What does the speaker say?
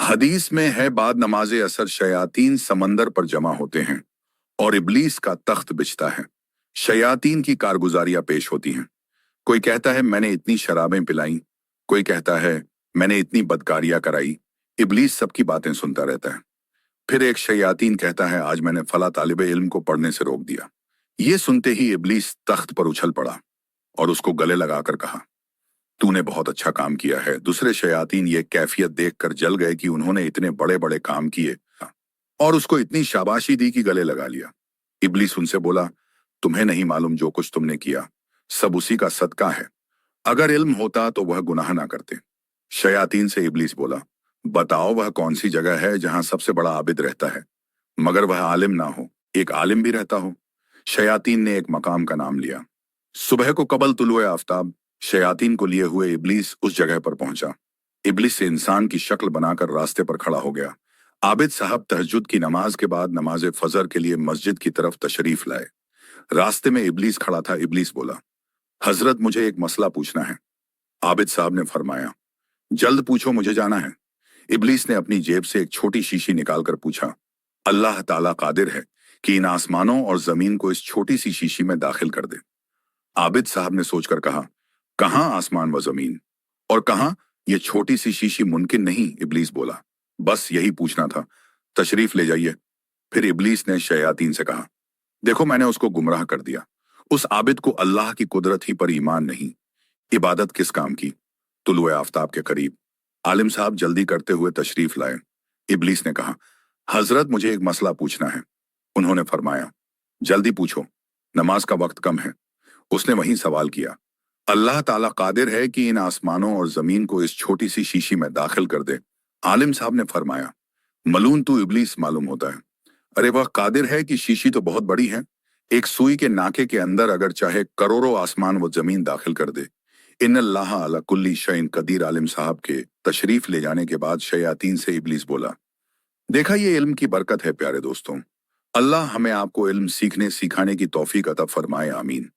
हदीस में है बाद नमाज असर शयातीन समंदर पर जमा होते हैं और इब्लीस का तख्त बिछता है। शयातीन की कारगुजारियां पेश होती हैं। कोई कहता है मैंने इतनी शराबें पिलाई, कोई कहता है मैंने इतनी बदकारियां कराई। इब्लीस सबकी बातें सुनता रहता है। फिर एक शयातीन कहता है आज मैंने फला तालिबे इल्म को पढ़ने से रोक दिया। ये सुनते ही इब्लीस तख्त पर उछल पड़ा और उसको गले लगाकर कहा तूने बहुत अच्छा काम किया है। दूसरे शयातीन ये कैफियत देखकर जल गए कि उन्होंने इतने बड़े बड़े काम किए और उसको इतनी शाबाशी दी कि गले लगा लिया। इब्लीस उनसे बोला तुम्हें नहीं मालूम जो कुछ तुमने किया सब उसी का सदका है। अगर इल्म होता तो वह गुनाह ना करते। शयातीन से इब्लीस बोला बताओ वह कौन सी जगह है जहां सबसे बड़ा आबिद रहता है मगर वह आलिम ना हो, एक आलिम भी रहता हो। शयातीन ने एक मकाम का नाम लिया। सुबह को कबल तुलुए आफ्ताब शयातीन को लिए हुए इब्लीस उस जगह पर पहुंचा। इब्लीस से इंसान की शक्ल बनाकर रास्ते पर खड़ा हो गया। आबिद साहब तहज्जुद की नमाज के बाद नमाज फजर के लिए मस्जिद की तरफ तशरीफ लाए। रास्ते में इब्लीस खड़ा था। इब्लीस बोला हजरत मुझे एक मसला पूछना है। आबिद साहब ने फरमाया जल्द पूछो, मुझे जाना है। इब्लीस ने अपनी जेब से एक छोटी शीशी निकालकर पूछा अल्लाह ताला कादिर है कि इन आसमानों और जमीन को इस छोटी सी शीशी में दाखिल कर दे। आबिद साहब ने सोचकर कहा कहां आसमान व जमीन और कहां यह छोटी सी शीशी मुमकिन नहीं। इब्लीस बोला बस यही पूछना था, तशरीफ ले जाइए। फिर इब्लीस ने शयातीन से कहा देखो मैंने उसको गुमराह कर दिया। उस आबिद को अल्लाह की कुदरत ही पर ईमान नहीं। इबादत किस काम की। तुलुए आफ्ताब के करीब आलिम साहब जल्दी करते हुए तशरीफ लाए। इब्लीस ने कहा हजरत मुझे एक मसला पूछना है। उन्होंने फरमाया जल्दी पूछो, नमाज का वक्त कम है। उसने वही सवाल किया अल्लाह ताला कादिर है कि इन आसमानों और जमीन को इस छोटी सी शीशी में दाखिल कर दे। आलिम साहब ने फरमाया मलून तू इब्लीस मालूम होता है। अरे वह कादिर है कि शीशी तो बहुत बड़ी है, एक सुई के नाके के अंदर अगर चाहे करोड़ों आसमान व जमीन दाखिल कर दे। इन्नल्लाह अला कुल्ली शैइन कदीर। आलिम साहब के तशरीफ ले जाने के बाद शयातीन से इब्लीस बोला देखा ये इल्म की बरकत है प्यारे दोस्तों। अल्लाह हमें आपको इल्म सीखने सिखाने की तौफीक अता फरमाए, आमीन।